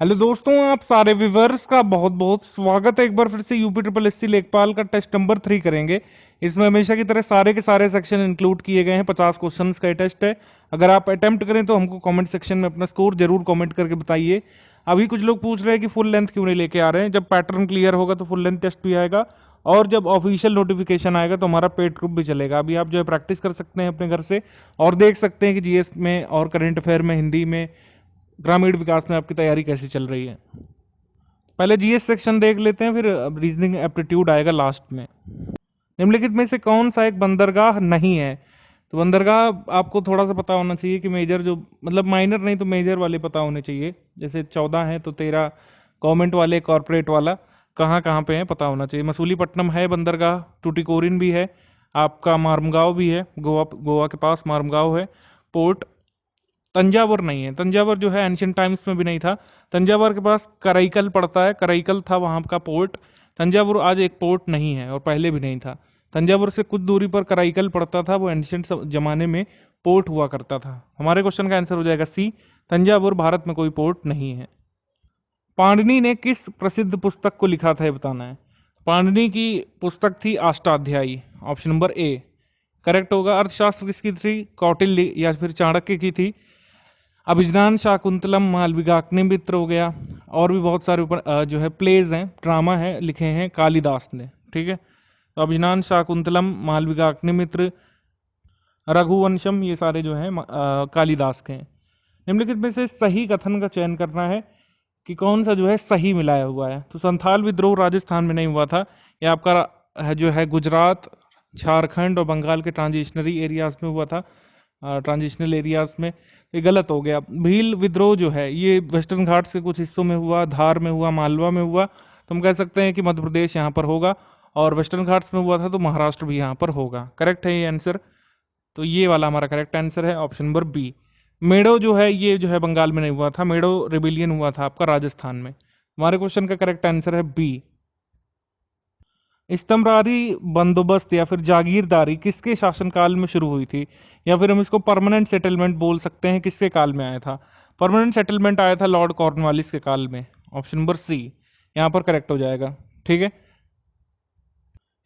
Hello दोस्तों, आप सारे व्यूवर्स का बहुत बहुत स्वागत है। एक बार फिर से यूपी ट्रिपल एससी लेखपाल का टेस्ट नंबर 3 करेंगे। इसमें हमेशा की तरह सारे के सारे सेक्शन इंक्लूड किए गए हैं। 50 क्वेश्चंस का टेस्ट है। अगर आप अटेम्प्ट करें तो हमको कमेंट सेक्शन में अपना स्कोर जरूर कमेंट करके बताइए। अभी कुछ लोग पूछ रहे हैं कि फुल लेंथ क्यों नहीं लेके आ रहे हैं। जब पैटर्न क्लियर होगा तो फुल लेंथ टेस्ट भी आएगा, और जब ऑफिशियल नोटिफिकेशन आएगा तो हमारा पेड ग्रुप भी चलेगा। अभी आप जो है प्रैक्टिस कर सकते हैं अपने घर से, और देख सकते हैं कि जीएस में और करंट अफेयर में, हिंदी में, ग्रामीण विकास में आपकी तैयारी कैसी चल रही है। पहले जीएस सेक्शन देख लेते हैं, फिर रीजनिंग एप्टीट्यूड आएगा लास्ट में। निम्नलिखित में से कौन सा एक बंदरगाह नहीं है? तो बंदरगाह आपको थोड़ा सा पता होना चाहिए कि मेजर जो, मतलब माइनर नहीं तो मेजर वाले पता होने चाहिए। जैसे 14 है तो 13 गवर्नमेंट वाले, कॉरपोरेट वाला कहाँ कहाँ पे है पता होना चाहिए। मसूलीपट्टनम है बंदरगाह, टूटिकोरिन भी है, आपका मारमगांव भी है, गोवा गोवा के पास मारमगांव है पोर्ट। तंजावुर नहीं है, तंजावुर जो है एंशियंट टाइम्स में भी नहीं था। तंजावुर के पास कराईकल पड़ता है, कराईकल था वहाँ का पोर्ट। तंजावुर आज एक पोर्ट नहीं है और पहले भी नहीं था। तंजावुर से कुछ दूरी पर कराईकल पड़ता था, वो एंशियंट जमाने में पोर्ट हुआ करता था। हमारे क्वेश्चन का आंसर हो जाएगा सी, तंजावुर भारत में कोई पोर्ट नहीं है। पाणिनि ने किस प्रसिद्ध पुस्तक को लिखा था, ये बताना है। पाणिनि की पुस्तक थी Ashtadhyayi, option number A correct होगा। अर्थशास्त्र किसकी थी? कौटिल्य या फिर चाणक्य की थी। अभिज्ञान शाकुंतलम मालविकाग्नि मित्र हो गया। और भी बहुत सारे ऊपर जो है प्लेज हैं, ड्रामा है, लिखे हैं कालिदास ने। ठीक है, तो अभिज्ञान शाकुंतलम, मालविकाग्नि मित्र, रघुवंशम, ये सारे जो हैं कालिदास के हैं। निम्नलिखित में से सही कथन का चयन करना है कि कौन सा जो है सही मिलाया हुआ है। तो संथाल विद्रोह राजस्थान में नहीं हुआ था, ये आपका जो है गुजरात, झारखंड और बंगाल के ट्रांजिशनरी एरियाज में हुआ था, ट्रांजिशनल एरियाज में। ये गलत हो गया। भील विद्रोह जो है ये वेस्टर्न घाट्स के कुछ हिस्सों में हुआ, धार में हुआ, मालवा में हुआ। तो हम कह सकते हैं कि मध्य प्रदेश यहाँ पर होगा, और वेस्टर्न घाट्स में हुआ था तो महाराष्ट्र भी यहाँ पर होगा। करेक्ट है ये आंसर, तो ये वाला हमारा करेक्ट आंसर है, ऑप्शन नंबर बी। मेडो जो है ये जो है बंगाल में नहीं हुआ था, मेडो रिबिलियन हुआ था आपका राजस्थान में। हमारे क्वेश्चन का करेक्ट आंसर है बी। इस्तमरारी बंदोबस्त या फिर जागीरदारी किसके शासनकाल में शुरू हुई थी, या फिर हम इसको परमानेंट सेटलमेंट बोल सकते हैं, किसके काल में आया था? परमानेंट सेटलमेंट आया था लॉर्ड कॉर्नवालिस के काल में, ऑप्शन नंबर सी यहाँ पर करेक्ट हो जाएगा। ठीक है,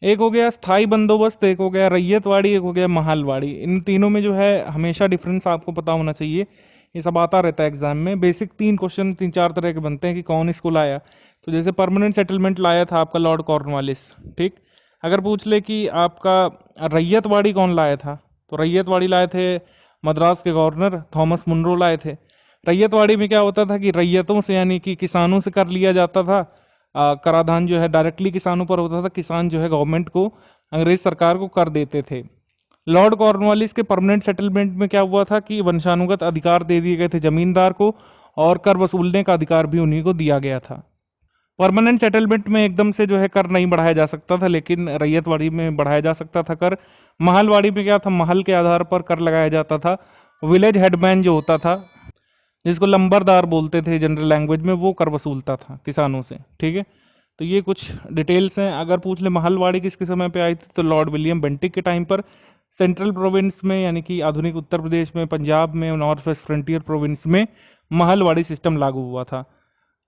एक हो गया स्थाई बंदोबस्त, एक हो गया रैयतवाड़ी, एक हो गया महालवाड़ी। इन तीनों में जो है हमेशा डिफरेंस आपको पता होना चाहिए, ये सब आता रहता है एग्जाम में। बेसिक 3 क्वेश्चन 3-4 तरह के बनते हैं कि कौन इसको लाया। तो जैसे परमानेंट सेटलमेंट लाया था आपका लॉर्ड कॉर्नवालिस। ठीक, अगर पूछ ले कि आपका रैयतवाड़ी कौन लाया था, तो रैयतवाड़ी लाए थे मद्रास के गवर्नर थॉमस मुनरो लाए थे। रैयतवाड़ी में क्या होता था कि रैयतों से यानी कि किसानों से कर लिया जाता था। कराधान जो है डायरेक्टली किसानों पर होता था, किसान जो है गवर्नमेंट को, अंग्रेज सरकार को कर देते थे। लॉर्ड कॉर्नवालिस के परमानेंट सेटलमेंट में क्या हुआ था कि वंशानुगत अधिकार दे दिए गए थे जमींदार को, और कर वसूलने का अधिकार भी उन्हीं को दिया गया था। परमानेंट सेटलमेंट में एकदम से जो है कर नहीं बढ़ाया जा सकता था, लेकिन रैयतवाड़ी में बढ़ाया जा सकता था कर। महलवाड़ी में क्या था, महल के आधार पर कर लगाया जाता था। विलेज हेडमैन जो होता था, जिसको लंबरदार बोलते थे जनरल लैंग्वेज में, वो कर वसूलता था किसानों से। ठीक है, तो ये कुछ डिटेल्स हैं। अगर पूछ ले महलवाड़ी किसके समय पे आई थी, तो लॉर्ड विलियम बेंटिक के टाइम पर। सेंट्रल प्रोविंस में यानी कि आधुनिक उत्तर प्रदेश में, पंजाब में, नॉर्थ वेस्ट फ्रंटियर प्रोविंस में महलवाड़ी सिस्टम लागू हुआ था।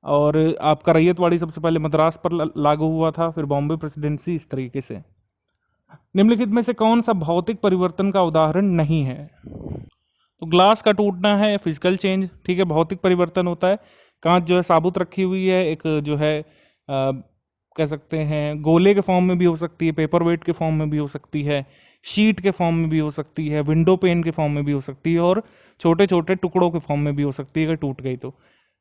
और आपका रैयतवाड़ी सबसे पहले मद्रास पर लागू हुआ था, फिर बॉम्बे प्रेसिडेंसी, इस तरीके से। निम्नलिखित में से कौन सा भौतिक परिवर्तन का उदाहरण नहीं है? तो ग्लास का टूटना है फिजिकल चेंज। ठीक है, भौतिक परिवर्तन होता है। कांच जो है साबुत रखी हुई है, एक जो है कह सकते हैं गोले के फॉर्म में भी हो सकती है, पेपर वेट के फॉर्म में भी हो सकती है, शीट के फॉर्म में भी हो सकती है, विंडो पेन के फॉर्म में भी हो सकती है, और छोटे छोटे टुकड़ों के फॉर्म में भी हो सकती है अगर टूट गई तो।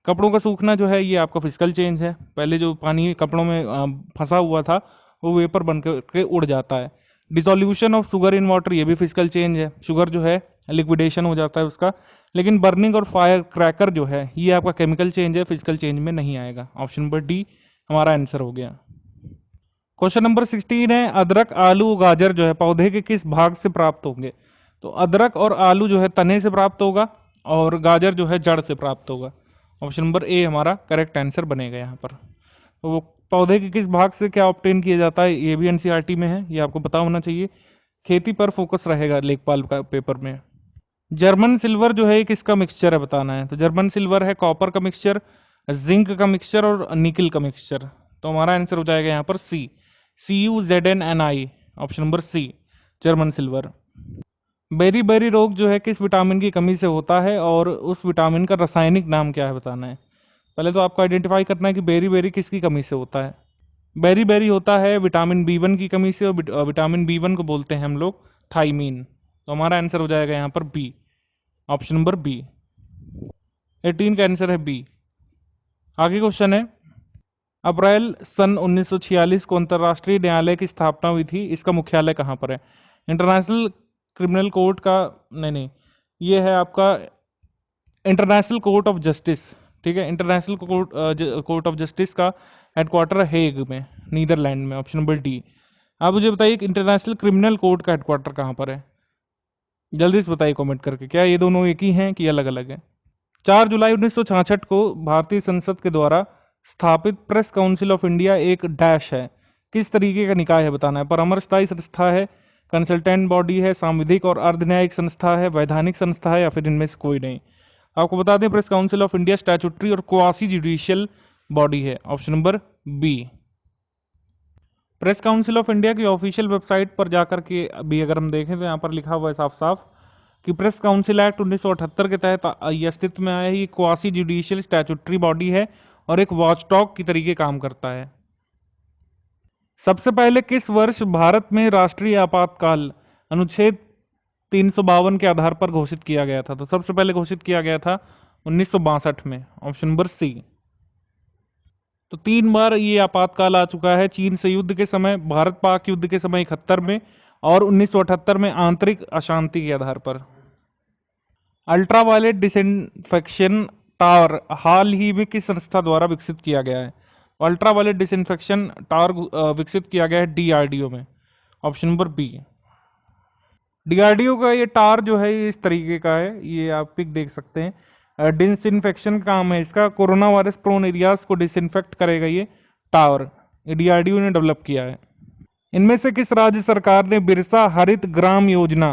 कपड़ों का सूखना जो है ये आपका फिजिकल चेंज है। पहले जो पानी कपड़ों में फंसा हुआ था वो वेपर बन के उड़ जाता है। Dissolution of sugar in water, ये भी फिजिकल चेंज है। शुगर जो है लिक्विडेशन हो जाता है उसका। लेकिन बर्निंग और फायर क्रैकर जो है ये आपका केमिकल चेंज है, फिजिकल चेंज में नहीं आएगा। ऑप्शन नंबर डी हमारा आंसर हो गया। क्वेश्चन नंबर 16 है, अदरक, आलू, गाजर जो है पौधे के किस भाग से प्राप्त होंगे? तो अदरक और आलू जो है तने से प्राप्त होगा, और गाजर जो है जड़ से प्राप्त होगा। ऑप्शन नंबर ए हमारा करेक्ट आंसर बनेगा यहाँ पर। तो वो पौधे के किस भाग से क्या ऑब्टेन किया जाता है, ये भी एनसीईआरटी में है, ये आपको पता होना चाहिए। खेती पर फोकस रहेगा लेखपाल का पेपर में। जर्मन सिल्वर जो है ये किसका मिक्सचर है, बताना है। तो जर्मन सिल्वर है कॉपर का मिक्सचर, जिंक का मिक्सचर और निकल का मिक्सचर। तो हमारा आंसर हो जाएगा यहाँ पर C, CuZnNi, option number C, German silver. Beriberi रोग जो है किस विटामिन की कमी से होता है और उस विटामिन का रासायनिक नाम क्या है बताना है। पहले तो आपको आइडेंटिफाई करना है कि बेरी बेरी किसकी कमी से होता है। बेरी बेरी होता है विटामिन B1 की कमी से, और विटामिन B1 को बोलते हैं हम लोग थाइमीन। तो हमारा आंसर हो जाएगा यहाँ पर बी, ऑप्शन नंबर बी। 18 का आंसर है बी। आगे क्वेश्चन है, अप्रैल सन 1946 को अंतर्राष्ट्रीय न्यायालय की स्थापना हुई थी, इसका मुख्यालय कहाँ पर है। इंटरनेशनल क्रिमिनल कोर्ट का, नहीं, ये है आपका इंटरनेशनल कोर्ट ऑफ जस्टिस, ठीक है। इंटरनेशनल कोर्ट ऑफ जस्टिस का हेडक्वार्टर हेग में, नीदरलैंड में, ऑप्शन नंबर डी। आप मुझे बताइए कि इंटरनेशनल क्रिमिनल कोर्ट का हेडक्वार्टर कहाँ पर है, जल्दी से बताइए कमेंट करके, क्या ये दोनों एक ही हैं कि अलग अलग हैं। 4 जुलाई 1966 को भारतीय संसद के द्वारा स्थापित प्रेस काउंसिल ऑफ इंडिया एक डैश है, किस तरीके का निकाय है बताना है। परामर्शदायी संस्था है, कंसल्टेंट बॉडी है, सांविधिक और अर्धन्यायिक संस्था है, वैधानिक संस्था है, या फिर इनमें से कोई नहीं। आपको बता दें press council of India statutory और क्वासी जुडिशियल बॉडी है, option number B. Press council of India की ऑफिशियल वेबसाइट पर जाकर के अभी अगर हम देखें तो यहाँ पर लिखा हुआ है साफ साफ कि प्रेस काउंसिल एक्ट 1978 के तहत ये अस्तित्व में आया है। ये क्वासी जुडिशियल स्टैट्यूटरी बॉडी है और एक वॉचडॉग की तरीके काम करता है। सबसे पहले किस वर्ष भारत में राष्ट्रीय आपातकाल अनुच्छेद 352 के आधार पर घोषित किया गया था। तो सबसे पहले घोषित किया गया था 1962 में, ऑप्शन नंबर सी। तो 3 बार ये आपातकाल आ चुका है, चीन से युद्ध के समय, भारत पाक युद्ध के समय 71 में, और 1978 में आंतरिक अशांति के आधार पर। अल्ट्रावायलेट डिसइंफेक्शन टावर हाल ही में किस संस्था द्वारा विकसित किया गया है। अल्ट्रावायलेट डिसइंफेक्शन टावर विकसित किया गया है DRDO में, ऑप्शन नंबर बी। DRDO का ये टावर जो है ये इस तरीके का है, ये आप पिक देख सकते हैं। डिसइंफेक्शन का काम है इसका, कोरोना वायरस प्रोन एरियाज को डिसइंफेक्ट करेगा ये टावर, ये DRDO ने डेवलप किया है। इनमें से किस राज्य सरकार ने बिरसा हरित ग्राम योजना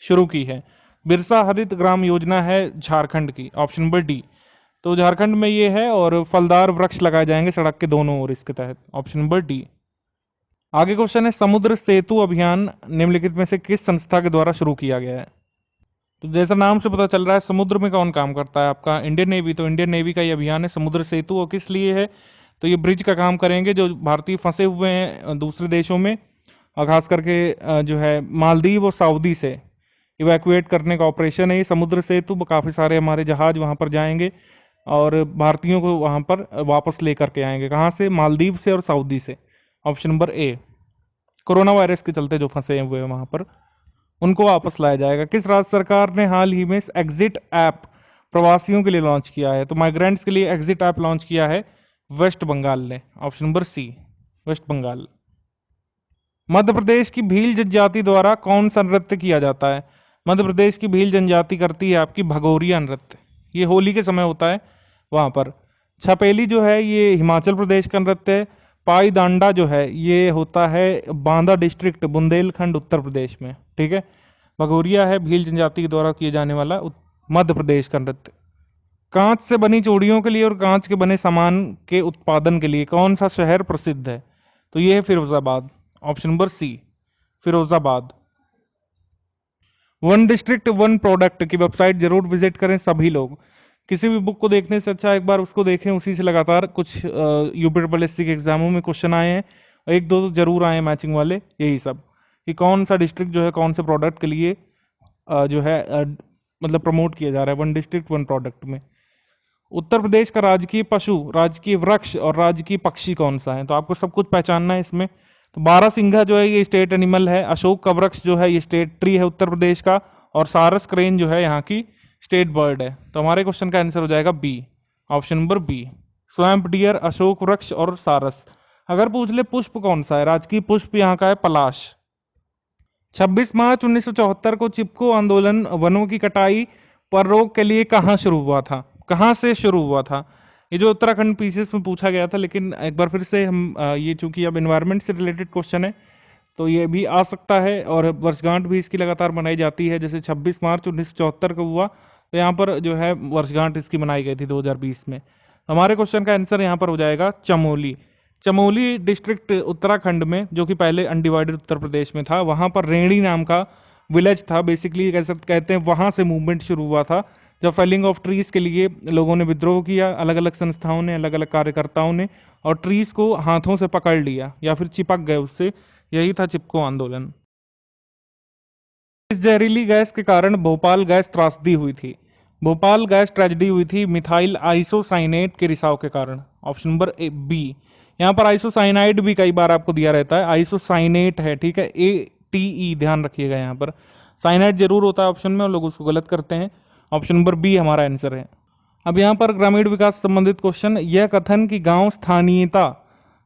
शुरू की है। बिरसा हरित ग्राम योजना है झारखंड की, ऑप्शन नंबर डी। तो झारखंड में ये है और फलदार वृक्ष लगाए जाएंगे सड़क के दोनों ओर इसके तहत, ऑप्शन नंबर डी। आगे क्वेश्चन है, समुद्र सेतु अभियान निम्नलिखित में से किस संस्था के द्वारा शुरू किया गया है। तो जैसा नाम से पता चल रहा है समुद्र में कौन काम करता है, आपका इंडियन नेवी। तो इंडियन नेवी का ये अभियान है समुद्र सेतु, और किस लिए है तो ये ब्रिज का काम करेंगे जो भारतीय फंसे हुए हैं दूसरे देशों में, और खास करके जो है मालदीव और सऊदी से इवैक्यूएट करने का ऑपरेशन है ये समुद्र सेतु। काफ़ी सारे हमारे जहाज वहाँ पर जाएंगे और भारतीयों को वहाँ पर वापस लेकर के आएंगे, कहाँ से, मालदीव से और सऊदी से, option number A. Corona virus के चलते जो फंसे हुए हैं वहाँ पर उनको वापस लाया जाएगा। किस राज्य सरकार ने हाल ही में एग्जिट ऐप प्रवासियों के लिए लॉन्च किया है। तो माइग्रेंट्स के लिए एग्जिट ऐप लॉन्च किया है वेस्ट बंगाल ने, option number C, West Bengal. Madhya Pradesh की भील जनजाति द्वारा कौन सा नृत्य किया जाता है। मध्य प्रदेश की भील जनजाति करती है आपकी भगोरिया नृत्य, ये होली के समय होता है वहाँ पर। छपेली जो है ये हिमाचल प्रदेश का नृत्य है। पाई दांडा जो है ये होता है बांदा डिस्ट्रिक्ट बुंदेलखंड उत्तर प्रदेश में, ठीक है। भगोरिया है भील जनजाति के द्वारा किए जाने वाला मध्य प्रदेश का नृत्य। कांच से बनी चूड़ियों के लिए और कांच के बने सामान के उत्पादन के लिए कौन सा शहर प्रसिद्ध है। तो ये है Firozabad, option number C, Firozabad. One district one product की वेबसाइट जरूर विजिट करें सभी लोग। किसी भी बुक को देखने से अच्छा एक बार उसको देखें, उसी से लगातार कुछ UPSC के एग्जामों में क्वेश्चन आए हैं, एक दो तो जरूर आए मैचिंग वाले, यही सब कि कौन सा डिस्ट्रिक्ट जो है कौन से प्रोडक्ट के लिए जो है मतलब प्रमोट किया जा रहा है वन डिस्ट्रिक्ट वन प्रोडक्ट में। उत्तर प्रदेश का राजकीय पशु, राजकीय वृक्ष और राजकीय पक्षी कौन सा है। तो आपको सब कुछ पहचानना है इसमें। तो बारहसिंघा जो है ये स्टेट एनिमल है, अशोक का वृक्ष जो है ये स्टेट ट्री है उत्तर प्रदेश का, और सारस क्रेन जो है यहाँ की स्टेट बर्ड है। तो हमारे क्वेश्चन का आंसर हो जाएगा B, option number B, swamp deer, अशोक वृक्ष और सारस। अगर पूछ ले पुष्प कौन सा है, राजकीय पुष्प यहाँ का है पलाश। 26 मार्च 1974 को चिपको आंदोलन वनों की कटाई पर रोक के लिए कहाँ शुरू हुआ था, कहाँ से शुरू हुआ था। ये जो उत्तराखंड पीसीएस में पूछा गया था, लेकिन एक बार फिर से हम ये चूंकि अब एनवायरनमेंट से रिलेटेड क्वेश्चन है तो ये भी आ सकता है, और वर्षगांठ भी इसकी लगातार मनाई जाती है। जैसे 26 मार्च 1974 को हुआ तो यहाँ पर जो है वर्षगांठ इसकी मनाई गई थी 2020 में। हमारे क्वेश्चन का आंसर यहाँ पर हो जाएगा चमोली। चमोली डिस्ट्रिक्ट उत्तराखंड में, जो कि पहले अनडिवाइडेड उत्तर प्रदेश में था, वहाँ पर रेणी नाम का विलेज था। बेसिकली कैसे कहते हैं, वहाँ से मूवमेंट शुरू हुआ था जब फेलिंग ऑफ ट्रीज के लिए लोगों ने विद्रोह किया, अलग अलग संस्थाओं ने, अलग अलग कार्यकर्ताओं ने, और ट्रीज को हाथों से पकड़ लिया या फिर चिपक गए उससे। यही था चिपको आंदोलन। इस जहरीली गैस के कारण भोपाल गैस त्रासदी हुई थी। भोपाल गैस ट्रेजेडी हुई थी मिथाइल आइसोसाइनेट के रिसाव के कारण। Option number B. यहाँ पर आइसोसाइनाइड भी कई बार आपको दिया रहता है, आइसोसाइनेट है, ठीक है, ATE ध्यान रखिएगा। यहाँ पर साइनाइड जरूर होता है ऑप्शन में और लोग उसको गलत करते हैं। ऑप्शन नंबर बी हमारा आंसर है। अब यहाँ पर ग्रामीण विकास संबंधित क्वेश्चन, यह कथन कि गांव स्थानीयता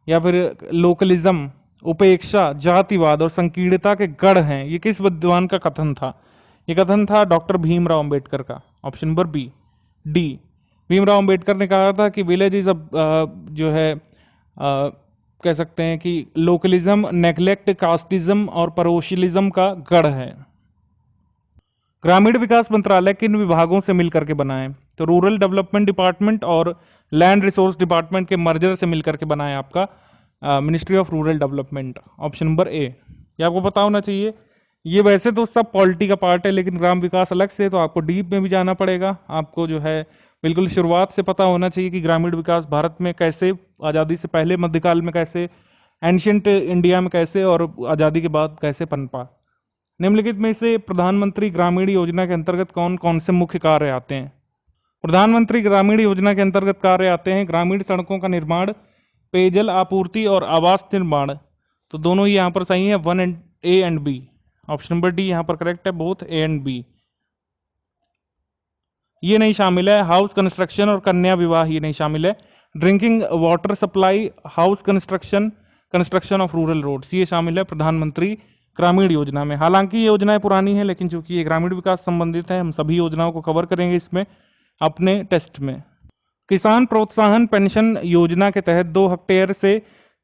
या फिर लोकलिज्म, उपेक्षा, जातिवाद और संकीर्णता के गढ़ हैं, ये किस विद्वान का कथन था? ये कथन था डॉक्टर भीमराव अंबेडकर का। Option number B, D. Bhimrao Ambedkar ने कहा था कि विलेज इज जो है कह सकते हैं कि लोकलिज्म, नेग्लेक्ट, कास्टिज्म और परोशिलिज्म का गढ़ है। ग्रामीण विकास मंत्रालय किन विभागों से मिलकर के बना है? तो रूरल डेवलपमेंट डिपार्टमेंट और लैंड रिसोर्स डिपार्टमेंट के मर्जर से मिलकर के बना है आपका ministry of rural development. Option number A. ये आपको पता होना चाहिए। ये वैसे तो सब पॉलिटी का पार्ट है, लेकिन ग्राम विकास अलग से, तो आपको डीप में भी जाना पड़ेगा। आपको जो है बिल्कुल शुरुआत से पता होना चाहिए कि ग्रामीण विकास भारत में कैसे, आज़ादी से पहले मध्यकाल में कैसे, एंशियंट इंडिया में कैसे, और आज़ादी के बाद कैसे पनपा। निम्नलिखित में से प्रधानमंत्री ग्रामीण योजना के अंतर्गत कौन कौन से मुख्य कार्य आते हैं? प्रधानमंत्री ग्रामीण योजना के अंतर्गत कार्य आते हैं ग्रामीण सड़कों का निर्माण, पेयजल आपूर्ति और आवास निर्माण। तो दोनों ही यहाँ पर सही है, 1 and A and B। Option number D यहाँ पर करेक्ट है, बोथ A एंड B। ये नहीं शामिल है हाउस कंस्ट्रक्शन और कन्या विवाह, ये नहीं शामिल है। Drinking water supply, house construction, construction of rural roads, ये शामिल है प्रधानमंत्री ग्रामीण योजना में। हालांकि ये योजनाएं पुरानी हैं, लेकिन चूंकि ये ग्रामीण विकास संबंधित है, हम सभी योजनाओं को कवर करेंगे इसमें अपने टेस्ट में। किसान प्रोत्साहन पेंशन योजना के तहत 2 हेक्टेयर से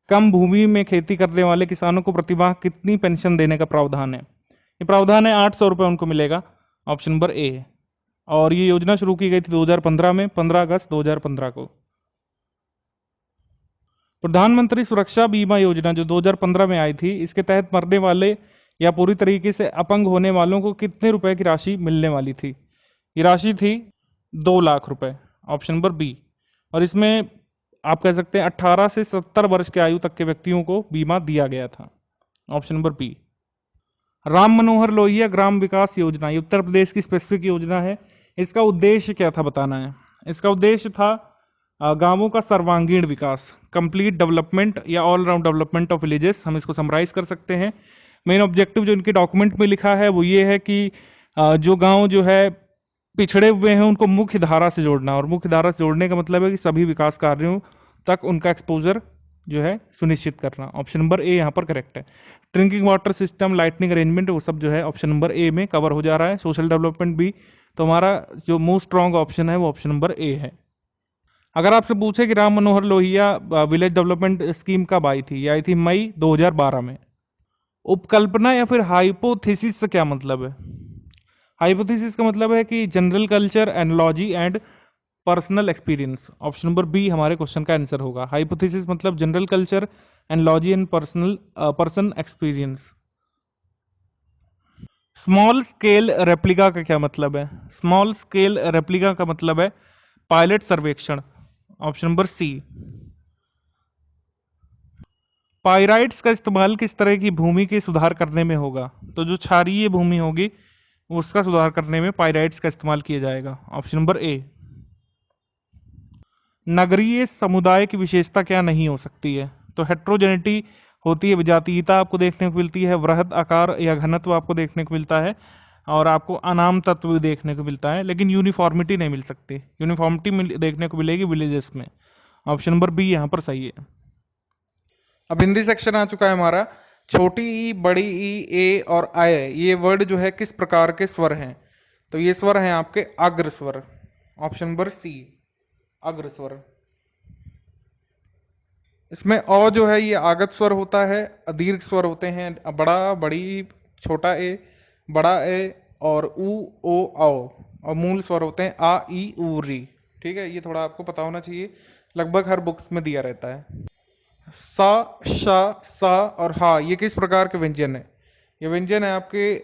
कम भूमि में खेती करने वाले किसानों को प्रतिमाह कितनी पेंशन देने का प्रावधान है? ये प्रावधान है 800 रुपये उनको मिलेगा। Option number A. और ये योजना शुरू की गई थी 2015 में, 15 अगस्त 2015 को। प्रधानमंत्री सुरक्षा बीमा योजना जो 2015 में आई थी, इसके तहत मरने वाले या पूरी तरीके से अपंग होने वालों को कितने रुपए की राशि मिलने वाली थी? ये राशि थी 2 लाख रुपए। Option number B. और इसमें आप कह सकते हैं 18 से 70 वर्ष के आयु तक के व्यक्तियों को बीमा दिया गया था। Option number B. Ram Manohar Lohia ग्राम विकास योजना, ये उत्तर प्रदेश की स्पेसिफिक योजना है। इसका उद्देश्य क्या था बताना है। इसका उद्देश्य था गांवों का सर्वांगीण विकास, कंप्लीट डेवलपमेंट या all round development of villages, हम इसको समराइज कर सकते हैं। मेन ऑब्जेक्टिव जो इनके डॉक्यूमेंट में लिखा है वो ये है कि जो गांव जो है पिछड़े हुए हैं उनको मुख्य धारा से जोड़ना, और मुख्य धारा से जोड़ने का मतलब है कि सभी विकास कार्यों तक उनका एक्सपोजर जो है सुनिश्चित करना। ऑप्शन नंबर ए यहाँ पर करेक्ट है। Drinking water system, lightning arrangement, वो सब जो है ऑप्शन नंबर ए में कवर हो जा रहा है। सोशल डेवलपमेंट भी। तो हमारा जो मोस्ट स्ट्रॉन्ग ऑप्शन है वो ऑप्शन नंबर ए है। अगर आपसे पूछे कि Ram Manohar Lohia village development scheme कब आई थी, ये आई थी मई 2012 में। उपकल्पना या फिर हाइपोथेसिस से क्या मतलब है? हाइपोथेसिस का मतलब है कि general culture, analogy and personal experience. Option number B हमारे क्वेश्चन का आंसर होगा। हाइपोथेसिस मतलब general culture, analogy and person experience. Small scale replica का क्या मतलब है? स्मॉल स्केल रेप्लिका का मतलब है पायलट सर्वेक्षण। ऑप्शन नंबर सी। पाइराइट्स का इस्तेमाल किस तरह की भूमि के सुधार करने में होगा? तो जो क्षारीय भूमि होगी उसका सुधार करने में पाइराइट्स का इस्तेमाल किया जाएगा। Option number A. नगरीय समुदाय की विशेषता क्या नहीं हो सकती है? तो हेट्रोजेनिटी होती है, विजातीयता आपको देखने को मिलती है, वृहद आकार या घनत्व आपको देखने को मिलता है, और आपको अनाम तत्व भी देखने को मिलता है, लेकिन यूनिफॉर्मिटी नहीं मिल सकती। यूनिफॉर्मिटी देखने को मिलेगी विलेजेस में। ऑप्शन नंबर बी यहाँ पर सही है। अब हिंदी सेक्शन आ चुका है हमारा। छोटी ई, बड़ी ई, ए और आय, ये वर्ड जो है किस प्रकार के स्वर हैं? तो ये स्वर हैं आपके अग्र स्वर। ऑप्शन नंबर सी, अग्र स्वर। इसमें अ जो है ये आगत स्वर होता है, दीर्घ स्वर होते हैं, बड़ा, बड़ी, छोटा ए, बड़ा ए और उ, ओ, औ, और मूल स्वर होते हैं आ, ई, उ, री। ठीक है, ये थोड़ा आपको पता होना चाहिए, लगभग हर बुक्स में दिया रहता है। सा, शा, सा और हा, ये किस प्रकार के व्यंजन है? ये व्यंजन है आपके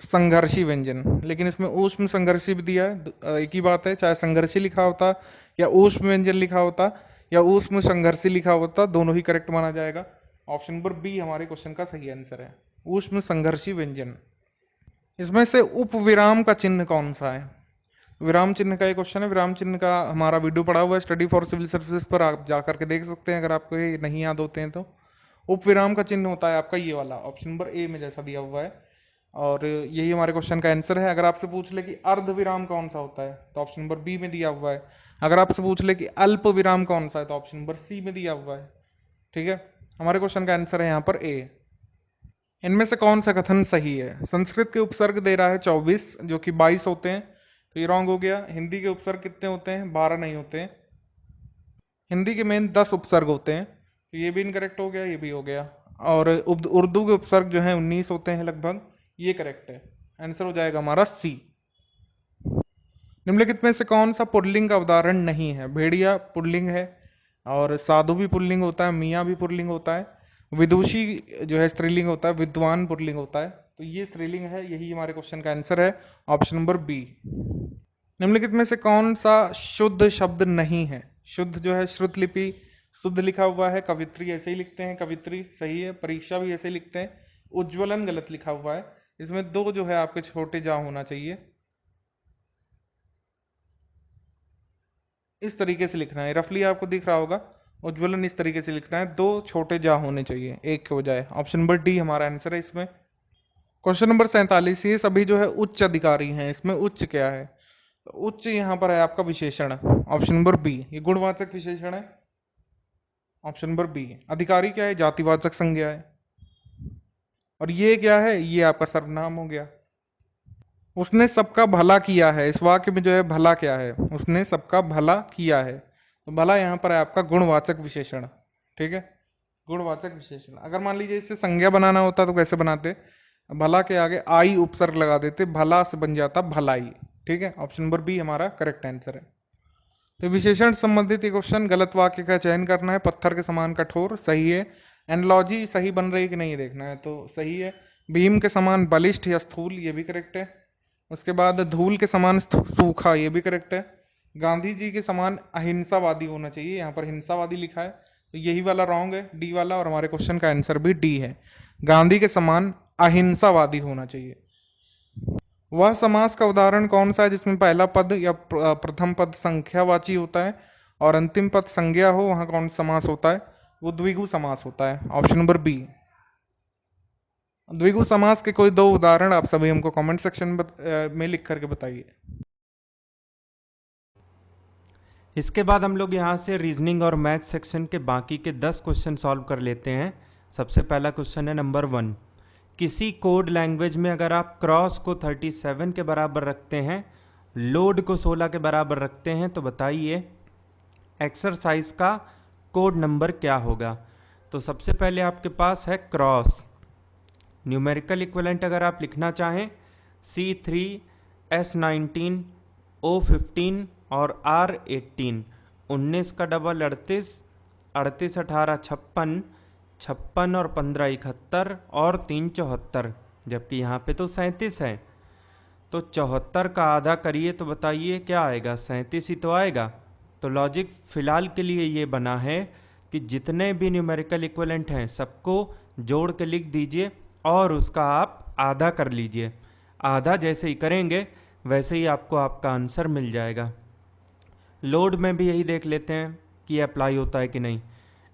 संघर्षी व्यंजन, लेकिन इसमें ऊष्म संघर्षी भी दिया है। एक ही बात है, चाहे संघर्षी लिखा होता या ऊष्म व्यंजन लिखा होता या ऊष्म संघर्षी लिखा होता, दोनों ही करेक्ट माना जाएगा। ऑप्शन नंबर बी हमारे क्वेश्चन का सही आंसर है, ऊष्म संघर्षी व्यंजन। इसमें से उपविराम का चिन्ह कौन सा है? विराम चिन्ह का ये क्वेश्चन है। विराम चिन्ह का हमारा वीडियो पड़ा हुआ है स्टडी फॉर सिविल सर्विसेज पर, आप जा करके देख सकते हैं अगर आपको ये नहीं याद होते हैं तो। उपविराम का चिन्ह होता है आपका ये वाला, ऑप्शन नंबर ए में जैसा दिया हुआ है, और यही हमारे क्वेश्चन का आंसर है। अगर आपसे पूछ ले कि अर्ध विराम कौन सा होता है तो ऑप्शन नंबर बी में दिया हुआ है। अगर आपसे पूछ ले कि अल्प विराम कौन सा है तो ऑप्शन नंबर सी में दिया हुआ है। ठीक है, हमारे क्वेश्चन का आंसर है यहाँ पर ए। इनमें से कौन सा कथन सही है? संस्कृत के उपसर्ग दे रहा है 24, जो कि 22 होते हैं, तो ये रॉन्ग हो गया। हिंदी के उपसर्ग कितने होते हैं? 12 नहीं होते हैं। हिंदी के मेन 10 उपसर्ग होते हैं, तो ये भी इनकरेक्ट हो गया, ये भी हो गया। और उर्दू के उपसर्ग जो है 19 होते हैं लगभग, ये करेक्ट है। आंसर हो जाएगा हमारा सी। निम्नलिखित में से कौन सा पुल्लिंग का उदाहरण नहीं है? भेड़िया पुल्लिंग है, और साधु भी पुल्लिंग होता है, मियाँ भी पुल्लिंग होता है, विदुषी जो है स्त्रीलिंग होता है, विद्वान पुल्लिंग होता है, तो ये स्त्रीलिंग है। यही हमारे क्वेश्चन का आंसर है, ऑप्शन नंबर बी। निम्नलिखित में से कौन सा शुद्ध शब्द नहीं है? शुद्ध जो है श्रुतलिपि, शुद्ध लिखा हुआ है, कवित्री ऐसे ही लिखते हैं, कवित्री सही है, परीक्षा भी ऐसे ही लिखते हैं, उज्ज्वलन गलत लिखा हुआ है। इसमें दो जो है आपके छोटे जा होना चाहिए, इस तरीके से लिखना है, रफली आपको दिख रहा होगा, उज्ज्वलन इस तरीके से लिखना है, दो छोटे जा होने चाहिए एक के बजाय। ऑप्शन नंबर डी हमारा आंसर है इसमें। क्वेश्चन नंबर 47, ये सभी जो है उच्च अधिकारी हैं, इसमें उच्च क्या है? तो उच्च यहाँ पर है आपका विशेषण, ऑप्शन नंबर बी, ये गुणवाचक विशेषण है, ऑप्शन नंबर बी। अधिकारी क्या है? जातिवाचक संज्ञा है। और ये क्या है? ये आपका सर्वनाम हो गया। उसने सबका भला किया है, इस वाक्य में जो है भला क्या है? उसने सबका भला किया है, तो भला यहाँ पर है आपका गुणवाचक विशेषण। ठीक है, गुणवाचक विशेषण। अगर मान लीजिए इससे संज्ञा बनाना होता तो कैसे बनाते? भला के आगे आई उपसर्ग लगा देते, भला से बन जाता भलाई। ठीक है, ऑप्शन नंबर बी हमारा करेक्ट आंसर है। तो विशेषण संबंधित ये क्वेश्चन, गलत वाक्य का चयन करना है। पत्थर के समान कठोर सही है, एनालॉजी सही बन रही है कि नहीं देखना है, तो सही है। भीम के समान बलिष्ठ या स्थूल, ये भी करेक्ट है। उसके बाद धूल के समान सूखा, ये भी करेक्ट है। गांधी जी के समान अहिंसावादी होना चाहिए, यहाँ पर हिंसावादी लिखा है, तो यही वाला रॉन्ग है, डी वाला, और हमारे क्वेश्चन का आंसर भी डी है, गांधी के समान अहिंसावादी होना चाहिए। वह समास का उदाहरण कौन सा है जिसमें पहला पद या प्रथम पद संख्यावाची होता है और अंतिम पद संज्ञा हो? वहाँ कौन समास होता है? वो द्विगु समास होता है, ऑप्शन नंबर बी। द्विगु समास के कोई दो उदाहरण आप सभी हमको कमेंट सेक्शन में लिख करके बताइए। इसके बाद हम लोग यहाँ से रीजनिंग और मैथ सेक्शन के बाकी के 10 क्वेश्चन सॉल्व कर लेते हैं। सबसे पहला क्वेश्चन है नंबर 1। किसी कोड लैंग्वेज में अगर आप क्रॉस को 37 के बराबर रखते हैं, लोड को 16 के बराबर रखते हैं, तो बताइए एक्सरसाइज का कोड नंबर क्या होगा? तो सबसे पहले आपके पास है क्रॉस। न्यूमेरिकल इक्विवेलेंट अगर आप लिखना चाहें, C3 S19 O15 और R18, 19 का डबल 38, 38 18 56, 56 और 15 71 और 3 74, जबकि यहाँ पे तो 37 है। तो 74 का आधा करिए तो बताइए क्या आएगा? 37 ही तो आएगा। तो लॉजिक फ़िलहाल के लिए ये बना है कि जितने भी न्यूमेरिकल इक्विवेलेंट हैं सबको जोड़ के लिख दीजिए और उसका आप आधा कर लीजिए। आधा जैसे ही करेंगे वैसे ही आपको आपका आंसर मिल जाएगा। लोड में भी यही देख लेते हैं कि अप्लाई होता है कि नहीं।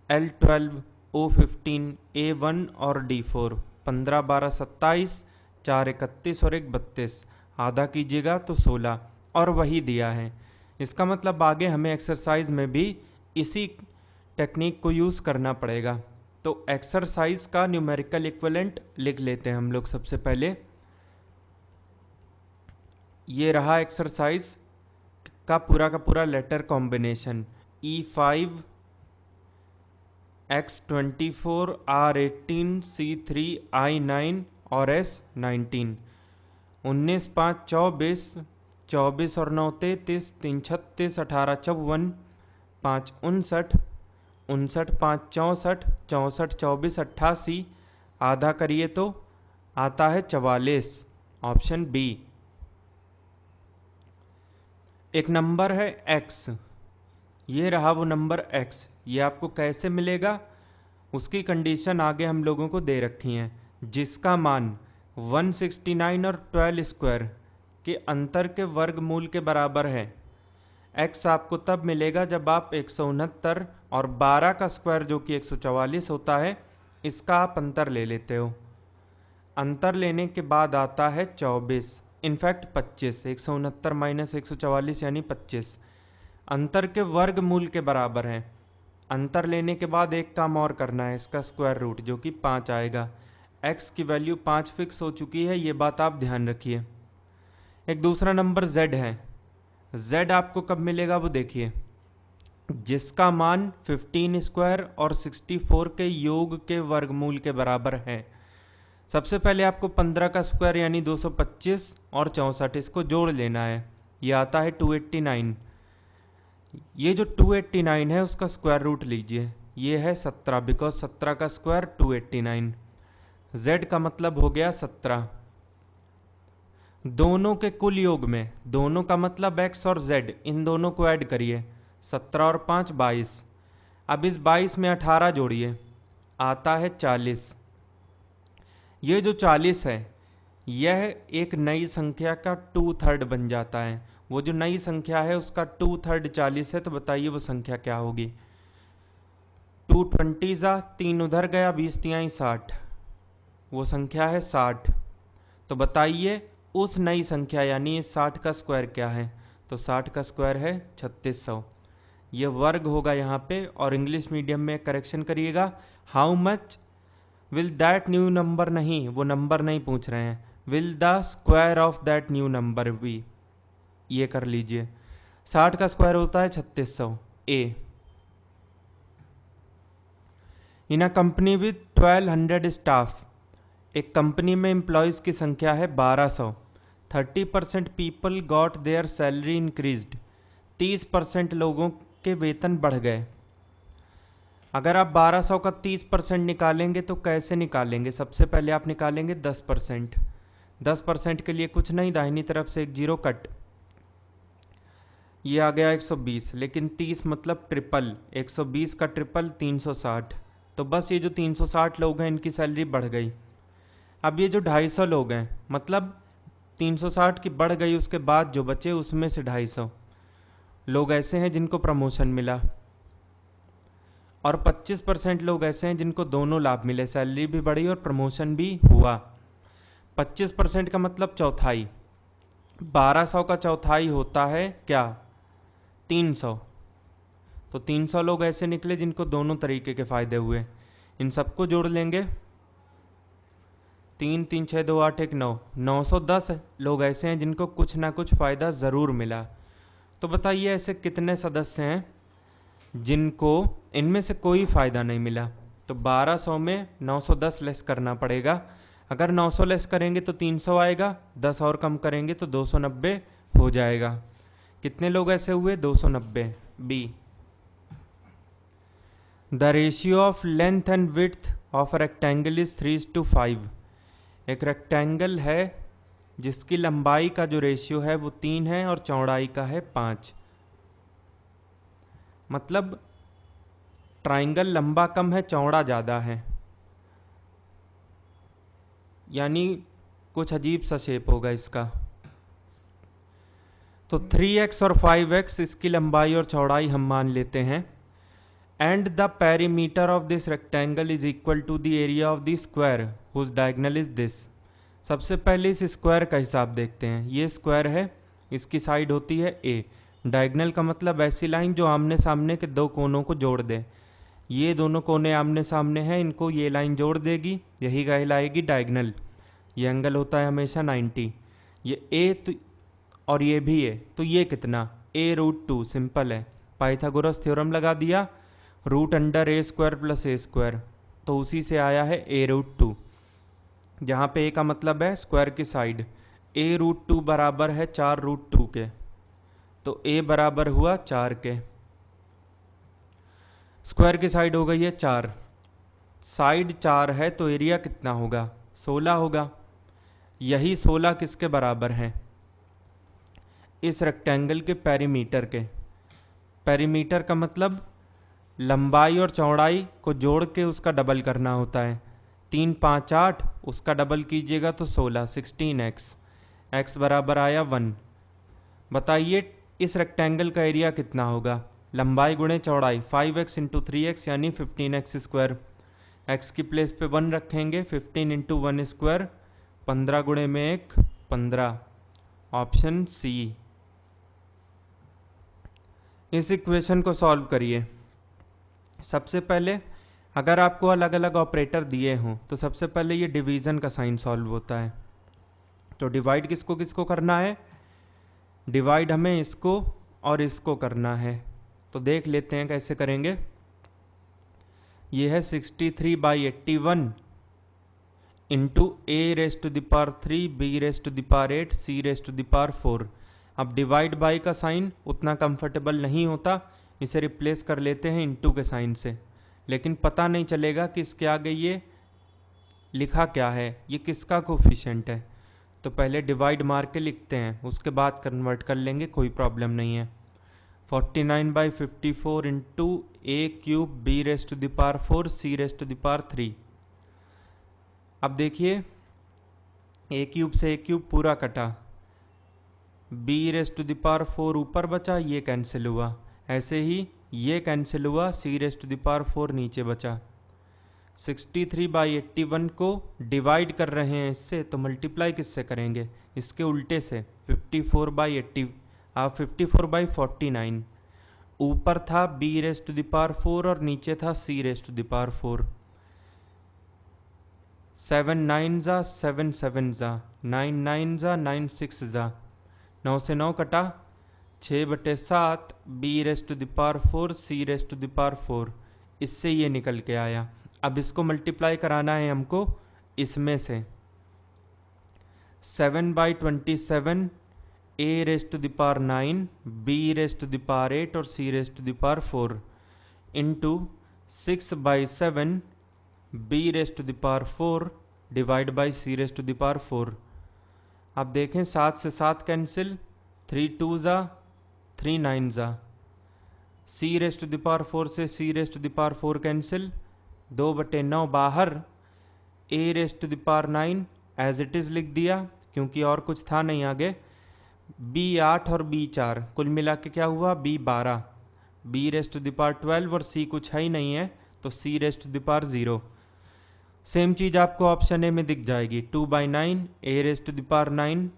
L12 O15 A1 और D4, 15 12 27, 4 31 और 1 32, आधा कीजिएगा तो 16, और वही दिया है। इसका मतलब आगे हमें एक्सरसाइज में भी इसी टेक्निक को यूज़ करना पड़ेगा। तो एक्सरसाइज का न्यूमेरिकल इक्विवेलेंट लिख लेते हैं हम लोग। सबसे पहले ये रहा एक्सरसाइज का पूरा letter combination, E5 X24 R18 C3 I9 और S19। 19 5 24, 24 और 9 33, 3 36, 18 54, 5 59, 59 5 64, 64 24 88, आधा करिए तो आता है 44, ऑप्शन बी। एक नंबर है x, ये रहा वो नंबर x, ये आपको कैसे मिलेगा उसकी कंडीशन आगे हम लोगों को दे रखी है, जिसका मान 169 और 12 स्क्वायर के अंतर के वर्गमूल के बराबर है। x आपको तब मिलेगा जब आप 169 और 12 का स्क्वायर जो कि 144 होता है, इसका आप अंतर ले लेते हो। अंतर लेने के बाद आता है 24, इनफैक्ट 25, 169 माइनस 144 यानी 25, अंतर के वर्गमूल के बराबर है। अंतर लेने के बाद एक काम और करना है, इसका स्क्वायर रूट जो कि 5 आएगा। x की वैल्यू 5 फिक्स हो चुकी है, ये बात आप ध्यान रखिए। एक दूसरा नंबर z है, z आपको कब मिलेगा वो देखिए, जिसका मान 15 स्क्वायर और 64 के योग के वर्गमूल के बराबर है। सबसे पहले आपको 15 का स्क्वायर यानी 225 और 64 इसको जोड़ लेना है, ये आता है 289। ये जो 289 है उसका स्क्वायर रूट लीजिए, ये है 17, बिकॉज 17 का स्क्वायर 289। z का मतलब हो गया 17। दोनों के कुल योग में, दोनों का मतलब x और z, इन दोनों को ऐड करिए, 17 और 5 22। अब इस 22 में 18 जोड़िए, आता है 40। ये जो 40 है यह एक नई संख्या का 2/3 बन जाता है। वो जो नई संख्या है उसका 2/3 40 है, तो बताइए वो संख्या क्या होगी। 220 3 उधर गया, 20 तिहाई 60, वो संख्या है 60। तो बताइए उस नई संख्या यानी इस 60 का स्क्वायर क्या है, तो 60 का स्क्वायर है 3600। ये वर्ग होगा यहाँ पे, और इंग्लिश मीडियम में करेक्शन करिएगा, how much will that new number, नहीं वो नंबर नहीं पूछ रहे हैं, will the square of that new number be, ये कर लीजिए। 60 का स्क्वायर होता है 3600। A, in a company with 1200 staff, एक कंपनी में एम्प्लॉयज़ की संख्या है 1200। 30% people got their salary increased, 30% लोगों के वेतन बढ़ गए। अगर आप 1200 का 30% निकालेंगे तो कैसे निकालेंगे, सबसे पहले आप निकालेंगे 10%। 10% के लिए कुछ नहीं, दाहिनी तरफ से एक जीरो कट, ये आ गया 120, लेकिन 30 मतलब ट्रिपल, 120 का ट्रिपल 360, तो बस ये जो 360 लोग हैं इनकी सैलरी बढ़ गई। अब ये जो 250 लोग हैं, मतलब 360 की बढ़ गई, उसके बाद जो बचे उसमें से 250 लोग ऐसे हैं जिनको प्रमोशन मिला, और 25% लोग ऐसे हैं जिनको दोनों लाभ मिले, सैलरी भी बढ़ी और प्रमोशन भी हुआ। 25% का मतलब चौथाई, 1200 का चौथाई होता है क्या, 300। तो 300 लोग ऐसे निकले जिनको दोनों तरीके के फ़ायदे हुए। इन सबको जोड़ लेंगे, 3 3 6 2 8 1 9, 910 लोग ऐसे हैं जिनको कुछ ना कुछ फ़ायदा ज़रूर मिला। तो बताइए ऐसे कितने सदस्य हैं जिनको इनमें से कोई फ़ायदा नहीं मिला। तो 1200 में 910 लेस करना पड़ेगा, अगर 900 लेस करेंगे तो 300 आएगा, 10 और कम करेंगे तो 290 हो जाएगा। कितने लोग ऐसे हुए, 290। B, the ratio of length and width of rectangle is 3:5। एक रेक्टेंगल है जिसकी लंबाई का जो रेशियो है वो 3 है और चौड़ाई का है 5। मतलब ट्राइंगल लंबा कम है, चौड़ा ज़्यादा है, यानी कुछ अजीब सा शेप होगा इसका। तो 3x और 5x इसकी लंबाई और चौड़ाई हम मान लेते हैं। And the perimeter of this rectangle is equal to the area of the square whose diagonal is this. सबसे पहले इस स्क्वायर का हिसाब देखते हैं। ये स्क्वायर है, इसकी साइड होती है a। डायगोनल का मतलब ऐसी लाइन जो आमने सामने के दो कोनों को जोड़ दे। ये दोनों कोने आमने सामने हैं, इनको ये लाइन जोड़ देगी, यही कहलाएगी डायगोनल। ये एंगल होता है हमेशा 90। ये a तो और ये भी है, तो ये कितना, a√2, सिंपल है, पाइथागोरस थ्योरम लगा दिया, √√a² + a², तो उसी से आया है a√2, जहाँ पे a का मतलब है स्क्वायर की साइड, a√2 बराबर है 4√2 के, तो a बराबर हुआ 4 के। स्क्वायर की साइड हो गई है 4, साइड 4 है तो एरिया कितना होगा? 16 होगा। यही 16 किसके बराबर है? इस रेक्टेंगल के पेरीमीटर के। पेरीमीटर का मतलब लंबाई और चौड़ाई को जोड़ के उसका डबल करना होता है। 3 5 8, उसका डबल कीजिएगा तो 16, 16x, x बराबर आया 1। बताइए इस रेक्टेंगल का एरिया कितना होगा? लंबाई गुणे चौड़ाई, 5x इंटू 3x यानी 15x स्क्वायर। x की प्लेस पे 1 रखेंगे, 15 इंटू 1 स्क्वायर, 15 गुणे में 1, 15। Option C. इस इक्वेशन को सॉल्व करिए। सबसे पहले अगर आपको अलग अलग ऑपरेटर दिए हों तो सबसे पहले ये डिवीज़न का साइन सॉल्व होता है। तो डिवाइड किसको किसको करना है? डिवाइड हमें इसको और इसको करना है। तो देख लेते हैं कैसे करेंगे। ये है 63/81 इंटू a⁻³ b⁻8 c⁻4। अब डिवाइड बाई का साइन उतना कंफर्टेबल नहीं होता, इसे रिप्लेस कर लेते हैं इंटू के साइन से। लेकिन पता नहीं चलेगा कि इसके आगे ये लिखा क्या है, ये किसका कोफिशिएंट है। तो पहले डिवाइड मार के लिखते हैं, उसके बाद कन्वर्ट कर लेंगे, कोई प्रॉब्लम नहीं है। 49/54 इंटू a³ b⁻4 c⁻3। अब देखिए a³ से a³ पूरा कटा, b⁻4 ऊपर बचा, ये कैंसिल हुआ। ऐसे ही ये कैंसिल हुआ, c⁻4 नीचे बचा। 63/81 को डिवाइड कर रहे हैं इससे, तो मल्टीप्लाई किससे करेंगे? इसके उल्टे से, 54/49। ऊपर था b⁻4 और नीचे था c⁻4। 7 9 जा 7 7 जा 9 9 जा 9 6 जा, 9 से 9 कटा, 6/7 b⁻4 c⁻4। इससे ये निकल के आया। अब इसको मल्टीप्लाई कराना है हमको इसमें से। 7/27 a⁻9 b⁻8 और c⁻4 into 6/7 b⁻4 divide by c⁻4। अब देखें 7 से 7 कैंसिल, 3 2 जा 3 9 जा, c⁻4 से c⁻4 कैंसिल, 2/9 बाहर, a⁻9 एज इट इज़ लिख दिया क्योंकि और कुछ था नहीं आगे। b8 और b4 कुल मिला के क्या हुआ? b12, b⁻12 और c कुछ है ही नहीं है तो c⁻0। सेम चीज़ आपको ऑप्शन ए में दिख जाएगी, 2/9 a⁻9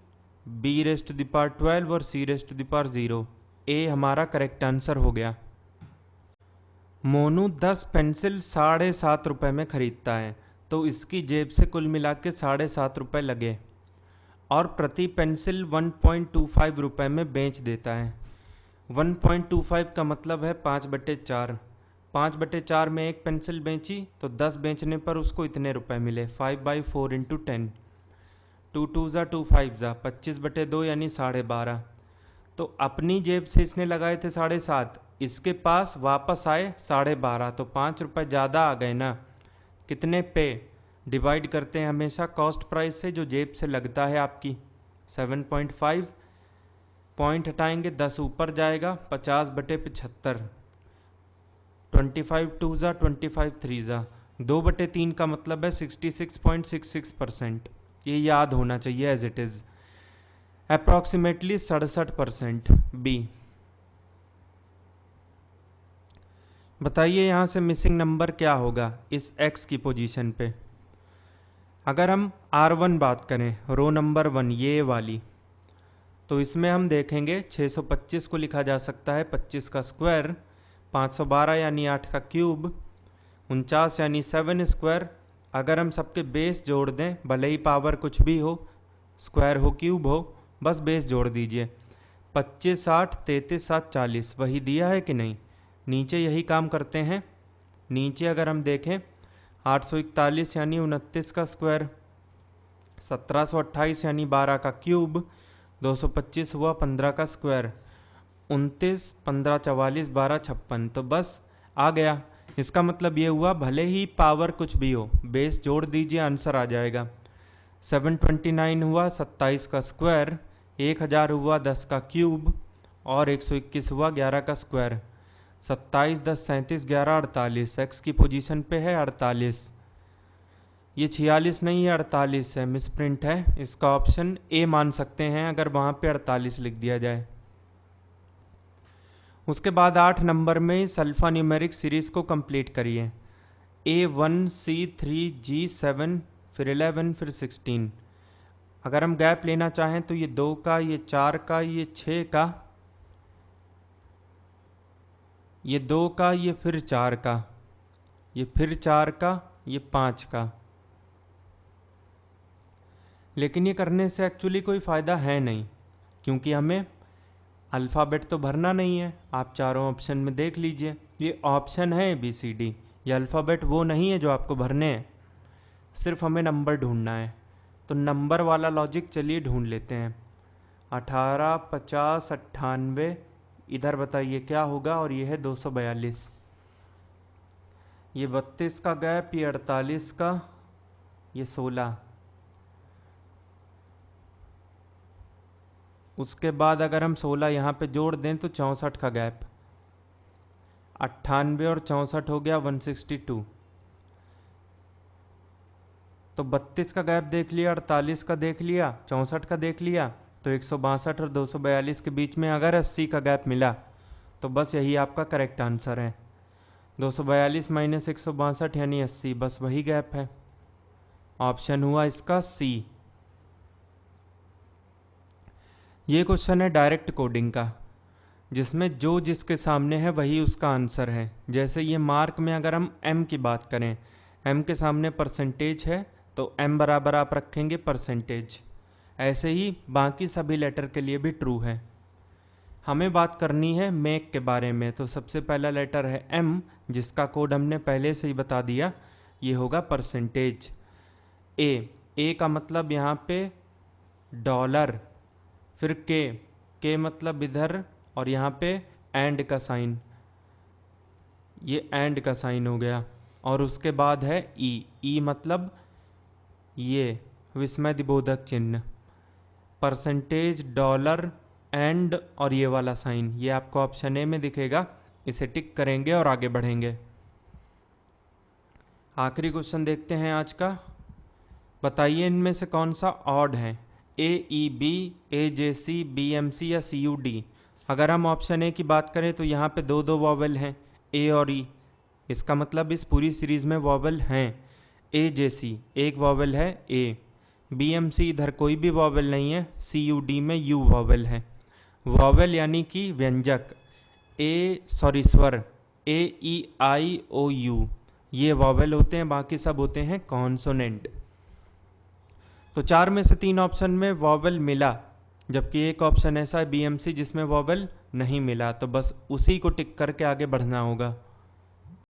b⁻12 और c⁻0। ए हमारा करेक्ट आंसर हो गया। मोनू 10 पेंसिल 7.5 रुपये में ख़रीदता है, तो इसकी जेब से कुल मिला के 7.5 रुपये लगे और प्रति पेंसिल 1.25 रुपये में बेच देता है। 1.25 का मतलब है 5/4। 5/4 में एक पेंसिल बेची तो 10 बेचने पर उसको इतने रुपए मिले, 5/4 इंटू 10। 2 2 जा 2 5 जा 25/2 यानी 12.5। तो अपनी जेब से इसने लगाए थे 7.5, इसके पास वापस आए 12.5, तो 5 रुपये ज़्यादा आ गए ना। कितने पे? डिवाइड करते हैं हमेशा कॉस्ट प्राइस से जो जेब से लगता है आपकी। 7.5 पॉइंट हटाएंगे, 10 ऊपर जाएगा, 50/75। 25 2 जा 25 3 जा, 2/3 का मतलब है 66.66%। ये याद होना चाहिए as it is. Approximately 67%। B. बताइए यहाँ से मिसिंग नंबर क्या होगा इस x की पोजीशन पे। अगर हम R1 बात करें, रो नंबर 1 ये वाली, तो इसमें हम देखेंगे 625 को लिखा जा सकता है 25 का स्क्वायर, 512 यानी 8 का क्यूब, 49 यानी 7 स्क्वायर। अगर हम सबके बेस जोड़ दें, भले ही पावर कुछ भी हो, स्क्वायर हो क्यूब हो, बस बेस जोड़ दीजिए। 25 8 33 7 40 वही दिया है कि नहीं? नीचे यही काम करते हैं। नीचे अगर हम देखें 841 यानी 29 का स्क्वायर, 1728 यानी 12 का क्यूब, 225 हुआ 15 का स्क्वायर, 29, 15, 44, 12, 56। तो बस आ गया। इसका मतलब ये हुआ भले ही पावर कुछ भी हो, बेस जोड़ दीजिए आंसर आ जाएगा। 729 हुआ 27 का स्क्वायर, 1000 हुआ 10 का क्यूब और 121 हुआ 11 का स्क्वायर। 27, 10, 37, 11, 48। एक्स की पोजीशन पे है 48। ये 46 नहीं है 48 है, मिसप्रिंट है। इसका ऑप्शन ए मान सकते हैं अगर वहाँ पे 48 लिख दिया जाए। उसके बाद 8 नंबर में इस अल्फा न्यूमेरिक सीरीज को कंप्लीट करिए। A1, C3, G7, फिर 11, फिर 16। अगर हम गैप लेना चाहें तो ये 2 का, ये 4 का, ये 6 का, ये 2 का, ये फिर 4 का, ये फिर 4 का, ये 5 का। लेकिन ये करने से एक्चुअली कोई फ़ायदा है नहीं, क्योंकि हमें अल्फ़ाबेट तो भरना नहीं है। आप चारों ऑप्शन में देख लीजिए, ये ऑप्शन है ABCD, ये अल्फ़ाबेट वो नहीं है जो आपको भरने हैं, सिर्फ हमें नंबर ढूंढना है। तो नंबर वाला लॉजिक चलिए ढूंढ लेते हैं। 18, 50, 98, इधर बताइए क्या होगा। और ये है 242। ये 32 का गैप, ये 48 का, ये 16। उसके बाद अगर हम 16 यहाँ पे जोड़ दें तो 64 का गैप, 98 और 64 हो गया 162। तो 32 का गैप देख लिया, 48 का देख लिया, 64 का देख लिया, तो 162 और 242 के बीच में अगर 80 का गैप मिला तो बस यही आपका करेक्ट आंसर है। 242 माइनस 162 यानी 80, बस वही गैप है। ऑप्शन हुआ इसका सी। ये क्वेश्चन है डायरेक्ट कोडिंग का, जिसमें जो जिसके सामने है वही उसका आंसर है। जैसे ये मार्क में अगर हम m की बात करें, m के सामने परसेंटेज है तो m बराबर आप रखेंगे परसेंटेज। ऐसे ही बाकी सभी लेटर के लिए भी ट्रू है। हमें बात करनी है मेक के बारे में, तो सबसे पहला लेटर है m, जिसका कोड हमने पहले से ही बता दिया, ये होगा परसेंटेज। ए का मतलब यहाँ पे डॉलर, फिर के मतलब इधर, और यहाँ पे एंड का साइन, ये एंड का साइन हो गया। और उसके बाद है ई मतलब ये विस्मयदिबोधक चिन्ह। परसेंटेज, डॉलर, एंड और ये वाला साइन, ये आपको ऑप्शन ए में दिखेगा। इसे टिक करेंगे और आगे बढ़ेंगे। आखिरी क्वेश्चन देखते हैं आज का। बताइए इनमें से कौन सा ऑड है, AEB, AJC, BMC या CUD। अगर हम ऑप्शन ए की बात करें तो यहाँ पे दो वॉवल हैं, ए और ई। इसका मतलब इस पूरी सीरीज में वॉवल हैं। AJC एक वॉवल है ए, BMC इधर कोई भी वॉवल नहीं है, CUD में U वॉवल है। वॉवल यानी कि व्यंजक, स्वर, AEIOU ये वॉवल होते हैं, बाकी सब होते हैं कॉन्सोनेंट। तो 4 में से 3 ऑप्शन में वॉवल मिला, जबकि एक ऑप्शन ऐसा है BMC जिसमें वॉवल नहीं मिला, तो बस उसी को टिक करके आगे बढ़ना होगा।